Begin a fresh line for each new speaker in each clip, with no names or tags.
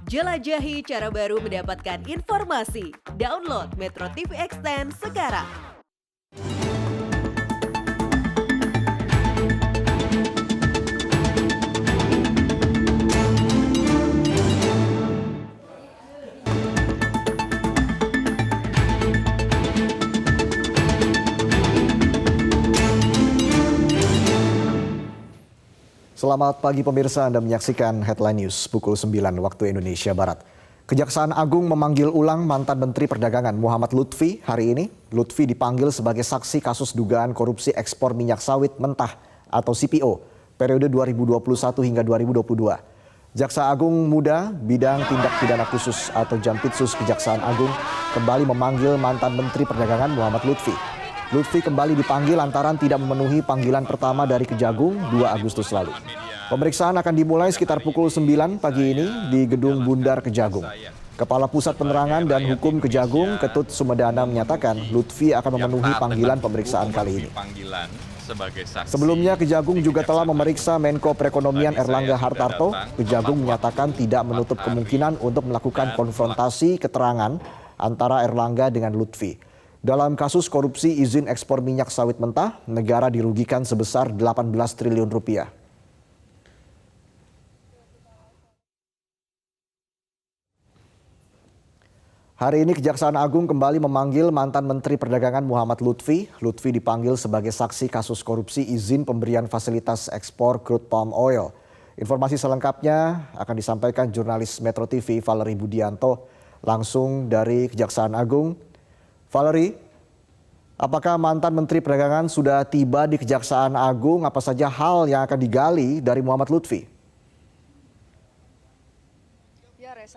Jelajahi cara baru mendapatkan informasi. Download Metro TV Extend sekarang.
Selamat pagi pemirsa, Anda menyaksikan Headline News pukul 9 waktu Indonesia Barat. Kejaksaan Agung memanggil ulang mantan Menteri Perdagangan Muhammad Lutfi hari ini. Lutfi dipanggil sebagai saksi kasus dugaan korupsi ekspor minyak sawit mentah atau CPO periode 2021 hingga 2022. Jaksa Agung Muda Bidang Tindak Pidana Khusus atau Jampitsus Kejaksaan Agung kembali memanggil mantan Menteri Perdagangan Muhammad Lutfi. Lutfi kembali dipanggil lantaran tidak memenuhi panggilan pertama dari Kejagung 2 Agustus lalu. Pemeriksaan akan dimulai sekitar pukul 9 pagi ini di Gedung Bundar Kejagung. Kepala Pusat Penerangan dan Hukum Kejagung, Ketut Sumedana menyatakan Lutfi akan memenuhi panggilan pemeriksaan kali ini. Sebelumnya Kejagung juga telah memeriksa Menko Perekonomian Erlangga Hartarto. Kejagung menyatakan tidak menutup kemungkinan untuk melakukan konfrontasi keterangan antara Erlangga dengan Lutfi. Dalam kasus korupsi izin ekspor minyak sawit mentah, negara dirugikan sebesar 18 triliun rupiah. Hari ini Kejaksaan Agung kembali memanggil mantan Menteri Perdagangan Muhammad Lutfi. Lutfi dipanggil sebagai saksi kasus korupsi izin pemberian fasilitas ekspor crude palm oil. Informasi selengkapnya akan disampaikan jurnalis Metro TV Valerie Budianto langsung dari Kejaksaan Agung. Valerie, apakah mantan Menteri Perdagangan sudah tiba di Kejaksaan Agung? Apa saja hal yang akan digali dari Muhammad Lutfi?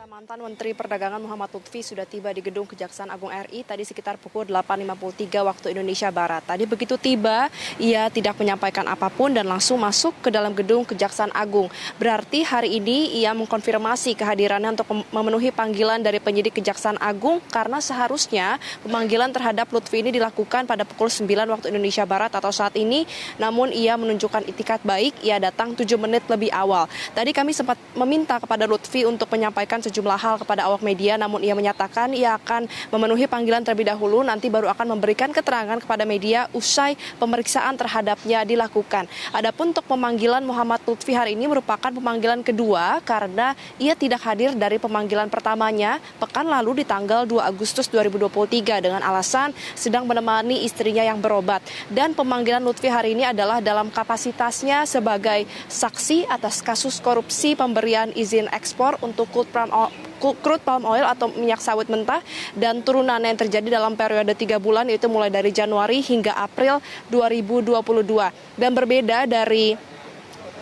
Mantan Menteri Perdagangan Muhammad Lutfi sudah tiba di Gedung Kejaksaan Agung RI tadi sekitar pukul 8.53 waktu Indonesia Barat. Tadi begitu tiba, ia tidak menyampaikan apapun dan langsung masuk ke dalam Gedung Kejaksaan Agung. Berarti hari ini ia mengkonfirmasi kehadirannya untuk memenuhi panggilan dari penyidik Kejaksaan Agung karena seharusnya pemanggilan terhadap Lutfi ini dilakukan pada pukul 9 waktu Indonesia Barat atau saat ini. Namun ia menunjukkan itikat baik, ia datang 7 menit lebih awal. Tadi kami sempat meminta kepada Lutfi untuk menyampaikan sejumlah hal kepada awak media, namun ia menyatakan ia akan memenuhi panggilan terlebih dahulu, nanti baru akan memberikan keterangan kepada media usai pemeriksaan terhadapnya dilakukan. Adapun untuk pemanggilan Muhammad Lutfi hari ini merupakan pemanggilan kedua karena ia tidak hadir dari pemanggilan pertamanya pekan lalu di tanggal 2 Agustus 2023 dengan alasan sedang menemani istrinya yang berobat. Dan pemanggilan Lutfi hari ini adalah dalam kapasitasnya sebagai saksi atas kasus korupsi pemberian izin ekspor untuk crude palm oil atau minyak sawit mentah dan turunannya yang terjadi dalam periode 3 bulan, yaitu mulai dari Januari hingga April 2022. Dan berbeda dari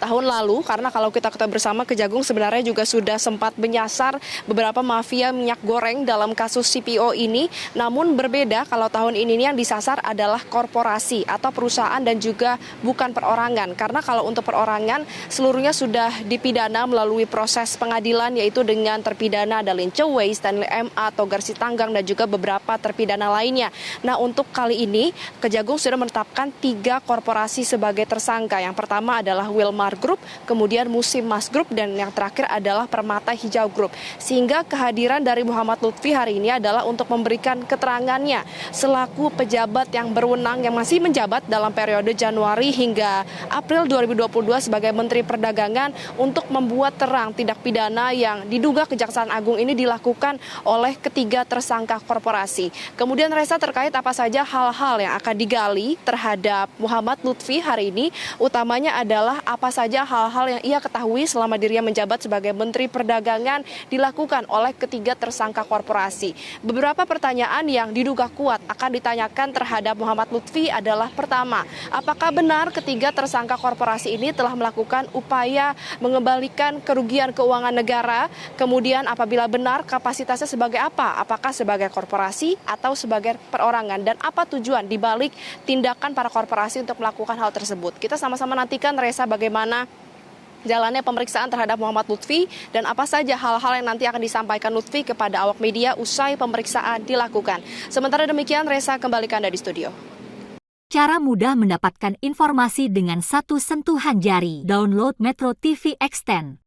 tahun lalu, karena kalau kita ketahui bersama Kejagung sebenarnya juga sudah sempat menyasar beberapa mafia minyak goreng dalam kasus CPO ini. Namun berbeda kalau tahun ini yang disasar adalah korporasi atau perusahaan dan juga bukan perorangan. Karena kalau untuk perorangan seluruhnya sudah dipidana melalui proses pengadilan, yaitu dengan terpidana ada Lin Chewei, Stanley M.A, Togar Sitanggang dan juga beberapa terpidana lainnya. Nah, untuk kali ini Kejagung sudah menetapkan 3 korporasi sebagai tersangka. Yang pertama adalah Wilmar Group, kemudian Musim Mas Group, dan yang terakhir adalah Permata Hijau Group. Sehingga kehadiran dari Muhammad Lutfi hari ini adalah untuk memberikan keterangannya selaku pejabat yang berwenang yang masih menjabat dalam periode Januari hingga April 2022 sebagai Menteri Perdagangan untuk membuat terang tindak pidana yang diduga Kejaksaan Agung ini dilakukan oleh ketiga tersangka korporasi. Kemudian Reza, terkait apa saja hal-hal yang akan digali terhadap Muhammad Lutfi hari ini, utamanya adalah apa saja hal-hal yang ia ketahui selama dirinya menjabat sebagai Menteri Perdagangan dilakukan oleh ketiga tersangka korporasi. Beberapa pertanyaan yang diduga kuat akan ditanyakan terhadap Muhammad Lutfi adalah pertama, apakah benar ketiga tersangka korporasi ini telah melakukan upaya mengembalikan kerugian keuangan negara? Kemudian apabila benar, kapasitasnya sebagai apa? Apakah sebagai korporasi atau sebagai perorangan? Dan apa tujuan dibalik tindakan para korporasi untuk melakukan hal tersebut? Kita sama-sama nantikan, Reza, bagaimana jalannya pemeriksaan terhadap Muhammad Lutfi dan apa saja hal-hal yang nanti akan disampaikan Lutfi kepada awak media usai pemeriksaan dilakukan. Sementara demikian, Reza, kembali ke Anda di studio.
Cara mudah mendapatkan informasi dengan satu sentuhan jari. Download Metro TV Extend.